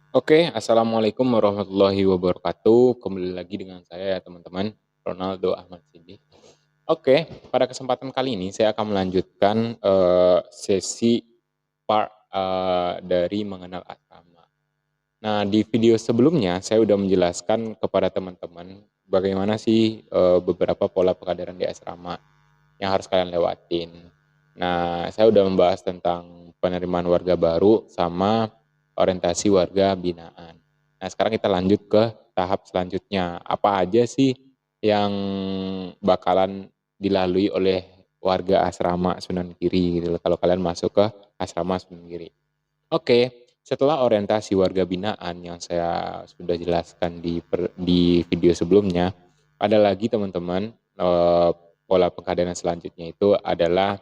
Assalamualaikum warahmatullahi wabarakatuh. Kembali lagi dengan saya ya teman-teman, Ronaldo Ahmad Sidik. Pada kesempatan kali ini saya akan melanjutkan sesi dari mengenal asrama. Nah, di video sebelumnya saya sudah menjelaskan kepada teman-teman bagaimana sih beberapa pola pengajaran di asrama yang harus kalian lewatin. Nah, saya udah membahas tentang penerimaan warga baru sama orientasi warga binaan. Nah, sekarang kita lanjut ke tahap selanjutnya. Apa aja sih yang bakalan dilalui oleh warga asrama Sunan Giri gitu loh, kalau kalian masuk ke asrama Sunan Giri. Setelah orientasi warga binaan yang saya sudah jelaskan di video sebelumnya, ada lagi teman-teman pola pengkaderan selanjutnya itu adalah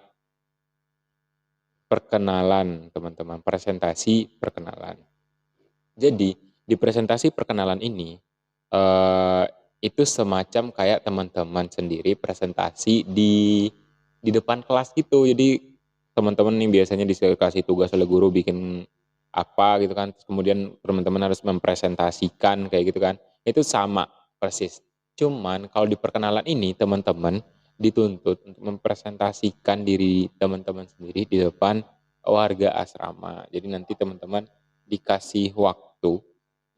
perkenalan teman-teman, presentasi perkenalan. Jadi di presentasi perkenalan ini eh, itu semacam kayak teman-teman sendiri presentasi di depan kelas gitu. Jadi teman-teman nih biasanya dikasih tugas oleh guru bikin apa gitu kan, terus kemudian teman-teman harus mempresentasikan kayak gitu kan. Itu sama persis. Cuman kalau di perkenalan ini teman-teman dituntut untuk mempresentasikan diri teman-teman sendiri di depan warga asrama. Jadi nanti teman-teman dikasih waktu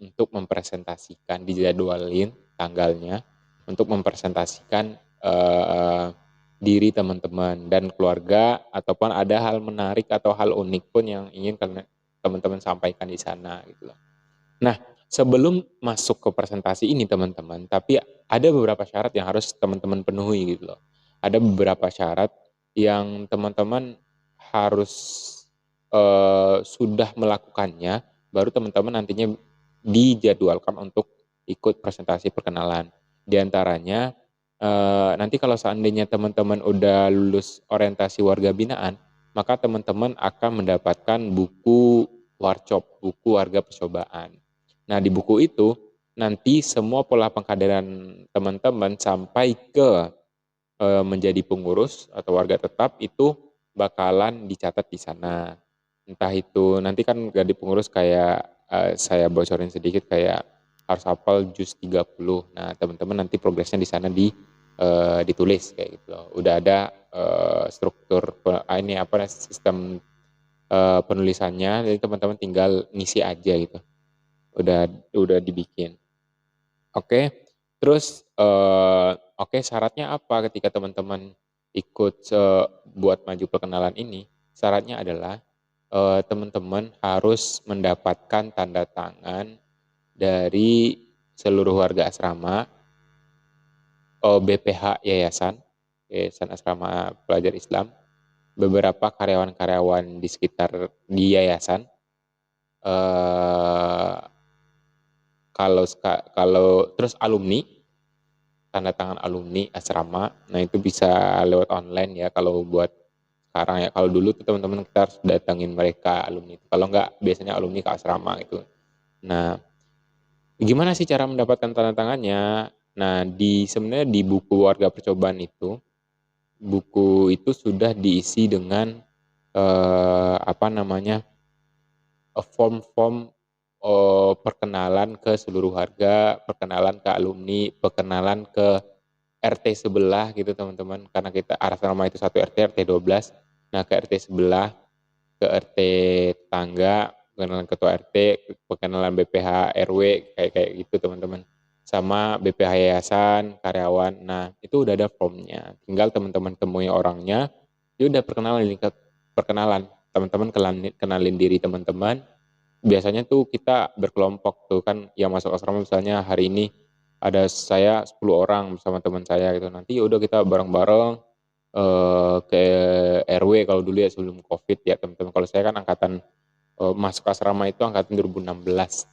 untuk mempresentasikan, dijadwalin tanggalnya untuk mempresentasikan diri teman-teman dan keluarga, ataupun ada hal menarik atau hal unik pun yang ingin teman-teman sampaikan di sana gitu loh. Nah, sebelum masuk ke presentasi ini teman-teman, tapi ada beberapa syarat yang harus teman-teman penuhi gitu loh. Ada beberapa syarat yang teman-teman harus sudah melakukannya, baru teman-teman nantinya dijadwalkan untuk ikut presentasi perkenalan. Di antaranya, nanti kalau seandainya teman-teman udah lulus orientasi warga binaan, maka teman-teman akan mendapatkan buku warcop, buku warga percobaan. Nah, di buku itu nanti semua pola pengkaderan teman-teman sampai ke menjadi pengurus atau warga tetap itu bakalan dicatat di sana. Entah itu nanti kan jadi pengurus kayak saya bocorin sedikit kayak harus hafal juz 30. Nah, teman-teman nanti progresnya di sana ditulis kayak gitu. Udah ada struktur ini apa sistem penulisannya, jadi teman-teman tinggal ngisi aja gitu. Udah dibikin. Terus syaratnya apa ketika teman-teman ikut buat maju perkenalan ini? Syaratnya adalah teman-teman harus mendapatkan tanda tangan dari seluruh warga asrama, BPH Yayasan Asrama Pelajar Islam, beberapa karyawan-karyawan di yayasan, eh, kalau terus alumni, tanda tangan alumni asrama. Nah, itu bisa lewat online ya kalau buat sekarang ya. Kalau dulu tuh teman-teman kita harus datangin mereka alumni. Kalau enggak biasanya alumni ke asrama itu. Nah, gimana sih cara mendapatkan tanda tangannya? Nah, sebenarnya di buku warga percobaan itu, buku itu sudah diisi dengan apa namanya? Form-form perkenalan ke seluruh warga, perkenalan ke alumni, perkenalan ke RT sebelah gitu teman-teman, karena kita asrama itu satu RT 12. Nah, ke RT sebelah, ke RT tetangga, perkenalan ketua RT, perkenalan BPH RW, kayak kayak gitu teman-teman, sama BPH yayasan, karyawan. Nah, itu udah ada formnya, tinggal teman-teman temui orangnya. Itu udah perkenalan teman-teman, kenalin diri teman-teman. Biasanya tuh kita berkelompok tuh kan, yang masuk asrama misalnya hari ini ada saya 10 orang bersama teman saya gitu. Nanti ya udah kita bareng-bareng ke RW kalau dulu ya, sebelum Covid ya teman-teman. Kalau saya kan angkatan masuk asrama itu angkatan 2016.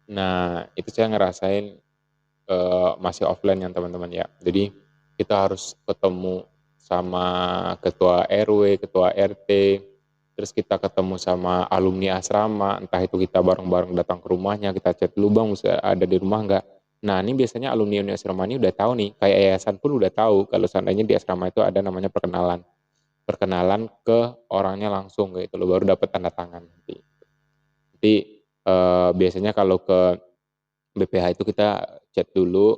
Nah, itu saya ngerasain masih offline yang teman-teman ya. Jadi kita harus ketemu sama ketua RW, ketua RT, terus kita ketemu sama alumni asrama, entah itu kita bareng-bareng datang ke rumahnya, kita chat dulu bang, bisa ada di rumah nggak. Nah, ini biasanya alumni asrama ini udah tahu nih, kayak yayasan pun udah tahu kalau seandainya di asrama itu ada namanya perkenalan. Perkenalan ke orangnya langsung gitu loh, baru dapat tanda tangan nanti. Nanti Biasanya kalau ke BPH itu kita chat dulu,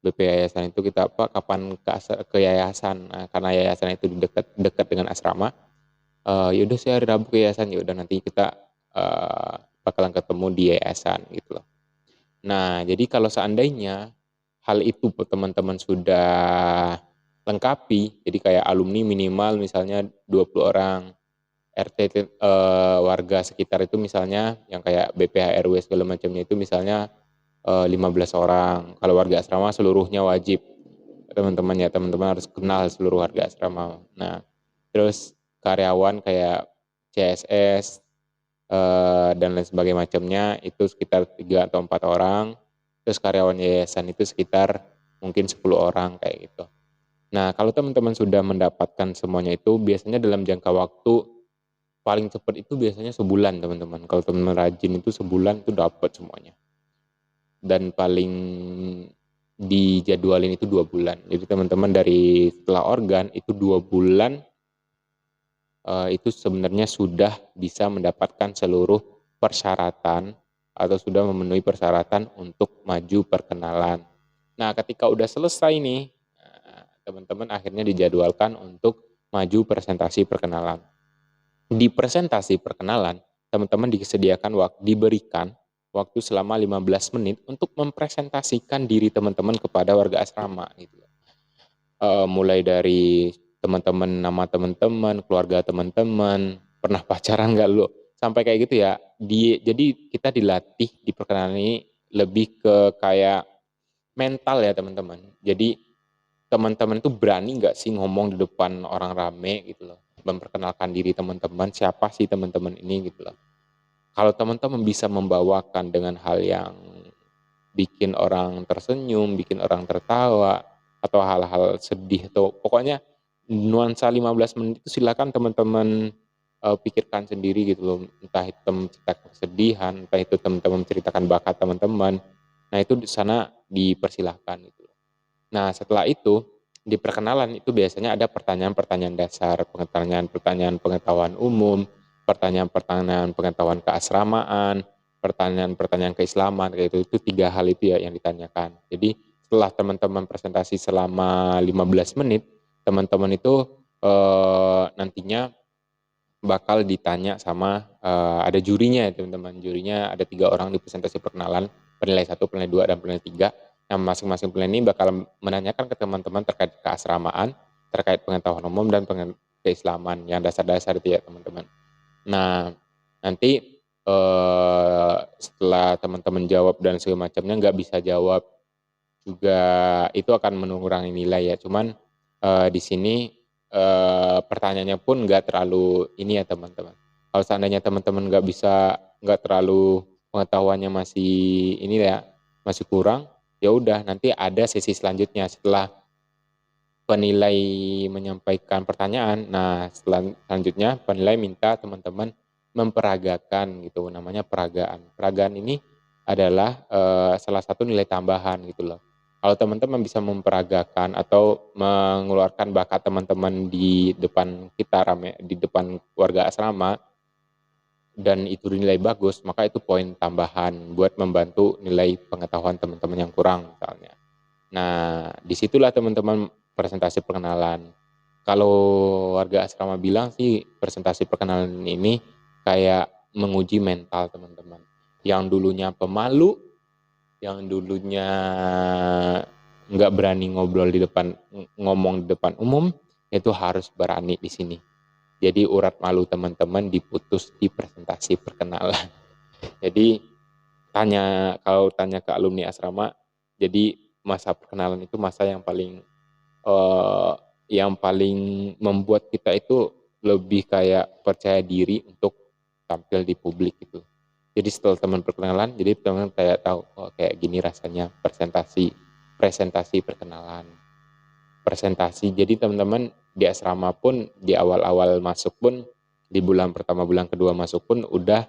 BPH yayasan itu kita kapan ke yayasan. Nah, karena yayasan itu dekat dengan asrama, ya udah saya hari Rabu ke yayasan, ya udah nanti kita bakalan ketemu di yayasan gitu loh. Nah, jadi kalau seandainya hal itu teman-teman sudah lengkapi, jadi kayak alumni minimal misalnya 20 orang, RT warga sekitar itu misalnya yang kayak BPH RW segala macamnya itu misalnya 15 orang. Kalau warga asrama seluruhnya wajib. Teman-teman harus kenal seluruh warga asrama. Nah, terus karyawan kayak CSS dan lain sebagainya macamnya itu sekitar 3 atau 4 orang. Terus karyawan yayasan itu sekitar mungkin 10 orang kayak gitu. Nah, kalau teman-teman sudah mendapatkan semuanya itu biasanya dalam jangka waktu paling cepat itu biasanya sebulan, teman-teman. Kalau teman rajin itu sebulan itu dapat semuanya. Dan paling dijadwalin itu 2 bulan. Jadi teman-teman dari setelah organ itu 2 bulan itu sebenarnya sudah bisa mendapatkan seluruh persyaratan atau sudah memenuhi persyaratan untuk maju perkenalan. Nah, ketika udah selesai nih, teman-teman akhirnya dijadwalkan untuk maju presentasi perkenalan. Di presentasi perkenalan, teman-teman diberikan waktu selama 15 menit untuk mempresentasikan diri teman-teman kepada warga asrama gitu. Mulai dari teman-teman, nama teman-teman, keluarga teman-teman, pernah pacaran nggak lu, sampai kayak gitu ya. Jadi kita dilatih di perkenalan ini lebih ke kayak mental ya teman-teman. Jadi teman-teman itu berani nggak sih ngomong di depan orang rame gitu loh, memperkenalkan diri teman-teman, siapa sih teman-teman ini gitu loh. Kalau teman-teman bisa membawakan dengan hal yang bikin orang tersenyum, bikin orang tertawa, atau hal-hal sedih, atau pokoknya nuansa 15 menit itu silakan teman-teman pikirkan sendiri gitu loh. Entah itu menceritakan kesedihan, entah itu teman-teman menceritakan bakat teman-teman. Nah itu di sana dipersilahkan gitu. Nah setelah itu di perkenalan itu biasanya ada pertanyaan-pertanyaan dasar, pertanyaan-pertanyaan pengetahuan umum, pertanyaan-pertanyaan pengetahuan keasramaan, pertanyaan-pertanyaan keislaman kayak itu 3 hal itu ya yang ditanyakan. Jadi setelah teman-teman presentasi selama 15 menit, teman-teman itu nantinya bakal ditanya sama ada jurinya ya teman-teman. Jurinya ada 3 orang di presentasi perkenalan, penilai 1, penilai 2, dan penilai 3. Nah, masing-masing penilai ini bakal menanyakan ke teman-teman terkait keasramaan, terkait pengetahuan umum dan keislaman yang dasar-dasar itu ya teman-teman. Nah, nanti setelah teman-teman jawab dan segala macamnya nggak bisa jawab juga itu akan mengurangi nilai ya. Cuman di sini pertanyaannya pun nggak terlalu ini ya teman-teman. Kalau seandainya teman-teman nggak terlalu pengetahuannya masih ini ya, masih kurang, ya udah nanti ada sesi selanjutnya setelah penilai menyampaikan pertanyaan. Nah, selanjutnya penilai minta teman-teman memperagakan gitu, namanya peragaan. Peragaan ini adalah salah satu nilai tambahan gitu loh. Kalau teman-teman bisa memperagakan atau mengeluarkan bakat teman-teman di depan kita rame, di depan warga asrama, dan itu dinilai bagus, maka itu poin tambahan buat membantu nilai pengetahuan teman-teman yang kurang misalnya. Nah, disitulah teman-teman presentasi perkenalan. Kalau warga asrama bilang sih presentasi perkenalan ini kayak menguji mental teman-teman. Yang dulunya pemalu, yang dulunya nggak berani ngomong di depan umum, itu harus berani di sini. Jadi urat malu teman-teman diputus di presentasi perkenalan. Jadi kalau tanya ke alumni asrama, jadi masa perkenalan itu masa yang paling membuat kita itu lebih kayak percaya diri untuk tampil di publik gitu. Jadi setelah teman perkenalan, jadi teman kayak tahu oh, kayak gini rasanya presentasi perkenalan. Presentasi. Jadi teman-teman di asrama pun di awal-awal masuk pun di bulan pertama, bulan kedua masuk pun udah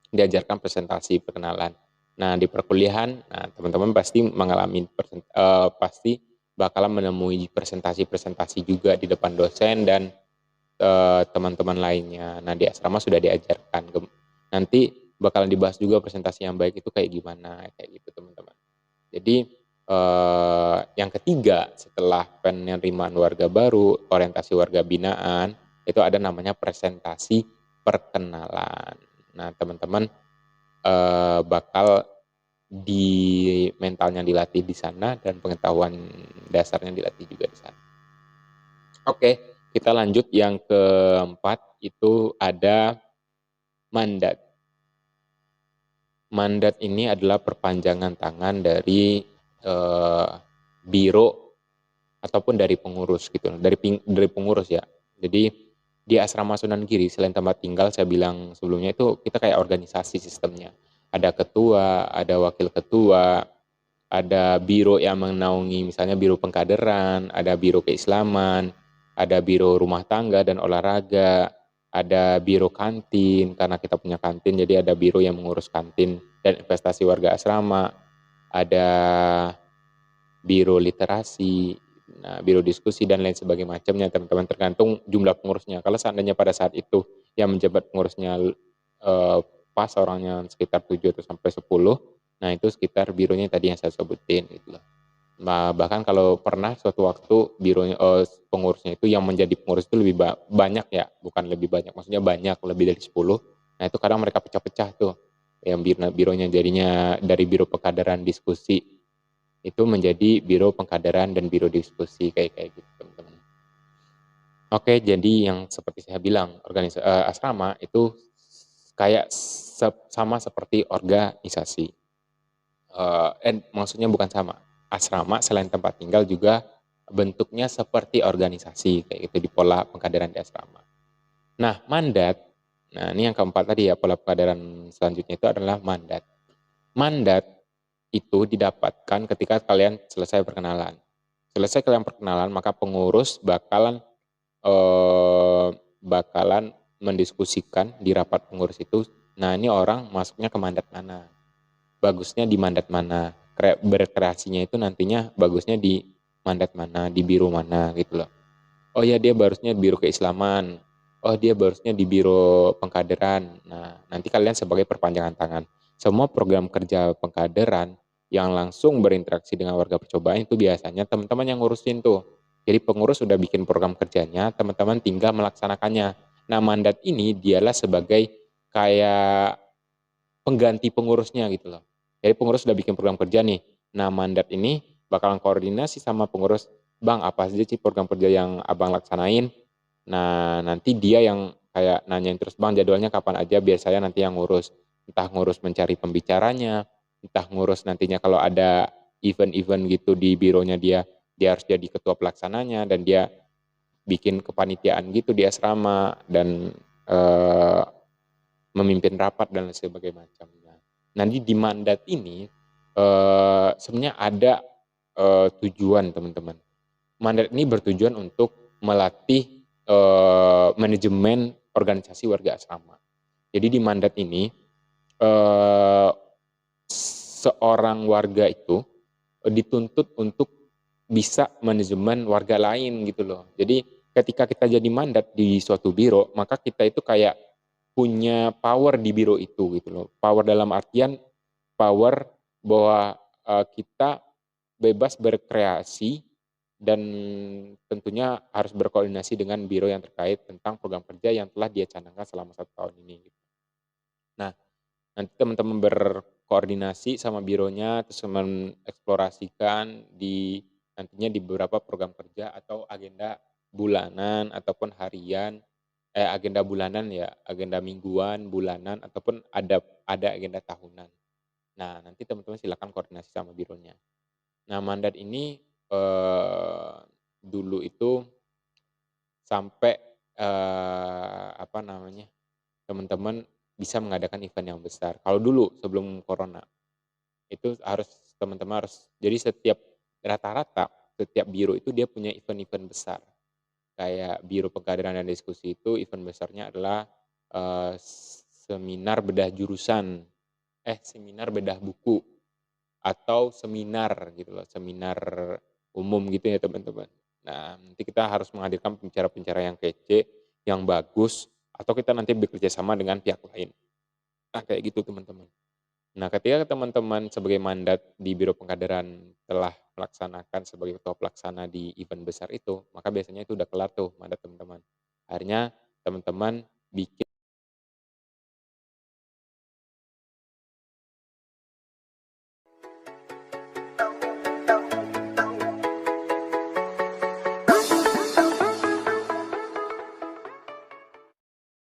diajarkan presentasi perkenalan. Nah, di perkuliahan, nah, teman-teman pasti mengalami pasti bakalan menemui presentasi-presentasi juga di depan dosen dan teman-teman lainnya. Nah, di asrama sudah diajarkan. Nanti bakalan dibahas juga presentasi yang baik itu kayak gimana, kayak gitu teman-teman. Jadi yang ketiga setelah penerimaan warga baru, orientasi warga binaan, itu ada namanya presentasi perkenalan. Nah teman-teman bakal di mentalnya dilatih di sana dan pengetahuan dasarnya dilatih juga di sana. Oke, kita lanjut yang keempat itu ada mandat. Mandat ini adalah perpanjangan tangan dari biro ataupun dari pengurus gitu, dari pengurus ya. Jadi di asrama Sunan Giri selain tempat tinggal saya bilang sebelumnya itu kita kayak organisasi sistemnya. Ada ketua, ada wakil ketua, ada biro yang menaungi misalnya biro pengkaderan, ada biro keislaman, ada biro rumah tangga dan olahraga, ada biro kantin karena kita punya kantin jadi ada biro yang mengurus kantin dan investasi warga asrama, ada biro literasi, nah, biro diskusi dan lain sebagainya macamnya teman-teman tergantung jumlah pengurusnya. Kalau seandainya pada saat itu yang menjabat pengurusnya pas orangnya sekitar 7 atau sampai 10, nah itu sekitar bironya tadi yang saya sebutin gitu loh. Nah, bahkan kalau pernah suatu waktu bironya pengurusnya itu yang menjadi pengurus itu lebih banyak ya, bukan lebih banyak, maksudnya banyak lebih dari 10. Nah, itu kadang mereka pecah-pecah tuh. Yang bironya jadinya dari biro pengkaderan diskusi itu menjadi biro pengkaderan dan biro diskusi kayak gitu teman-teman. Oke, jadi yang seperti saya bilang asrama itu kayak sama seperti organisasi. Maksudnya bukan sama. Asrama selain tempat tinggal juga bentuknya seperti organisasi kayak gitu di pola pengkaderan di asrama. Nah, mandat. Nah, ini yang keempat tadi ya, pola pengkaderan selanjutnya itu adalah mandat. Mandat itu didapatkan ketika kalian selesai perkenalan. Selesai kalian perkenalan, maka pengurus bakalan mendiskusikan di rapat pengurus itu, nah ini orang masuknya ke mandat mana, bagusnya di mandat mana, berkreasinya itu nantinya bagusnya di mandat mana, di biro mana gitu loh. Oh ya dia barusnya biro keislaman, oh dia barusnya di biro pengkaderan. Nah nanti kalian sebagai perpanjangan tangan. Semua program kerja pengkaderan yang langsung berinteraksi dengan warga percobaan itu biasanya teman-teman yang ngurusin tuh. Jadi pengurus sudah bikin program kerjanya, teman-teman tinggal melaksanakannya. Nah mandat ini dialah sebagai kayak pengganti pengurusnya gitu loh. Jadi pengurus sudah bikin program kerja nih. Nah mandat ini bakalan koordinasi sama pengurus, Bang apa saja sih program kerja yang abang laksanain. Nah nanti dia yang kayak nanyain terus, Bang jadwalnya kapan aja, biar saya nanti yang ngurus. Entah ngurus mencari pembicaranya, entah ngurus nantinya kalau ada event-event gitu di bironya dia harus jadi ketua pelaksananya dan dia bikin kepanitiaan gitu di asrama dan memimpin rapat dan sebagainya macamnya. Nanti di mandat ini sebenarnya ada tujuan teman-teman. Mandat ini bertujuan untuk melatih manajemen organisasi warga asrama. Jadi di mandat ini seorang warga itu dituntut untuk bisa manajemen warga lain gitu loh. Jadi ketika kita jadi mandat di suatu biro, maka kita itu kayak punya power di biro itu gitu loh. Power dalam artian power bahwa kita bebas berkreasi dan tentunya harus berkoordinasi dengan biro yang terkait tentang program kerja yang telah dia canangkan selama 1 tahun ini. Nah, nanti teman-teman berkoordinasi sama bironya terus mengeksplorasikan nantinya di beberapa program kerja atau agenda bulanan ataupun harian, agenda bulanan ya, agenda mingguan, bulanan ataupun ada agenda tahunan. Nah, nanti teman-teman silakan koordinasi sama bironya. Nah, mandat ini dulu itu sampai apa namanya, teman-teman bisa mengadakan event yang besar. Kalau dulu sebelum corona, itu harus teman-teman harus jadi rata-rata setiap biro itu dia punya event-event besar. Kayak biro pengkaderan dan diskusi itu event besarnya adalah seminar bedah jurusan, seminar bedah buku atau seminar gitu loh, seminar umum gitu ya teman-teman. Nah, nanti kita harus menghadirkan pembicara-pembicara yang kece, yang bagus, atau kita nanti bekerja sama dengan pihak lain. Nah, kayak gitu teman-teman. Nah, ketika teman-teman sebagai mandat di Biro Pengkaderan telah melaksanakan sebagai ketua pelaksana di event besar itu, maka biasanya itu udah kelar tuh mandat teman-teman. Akhirnya teman-teman bikin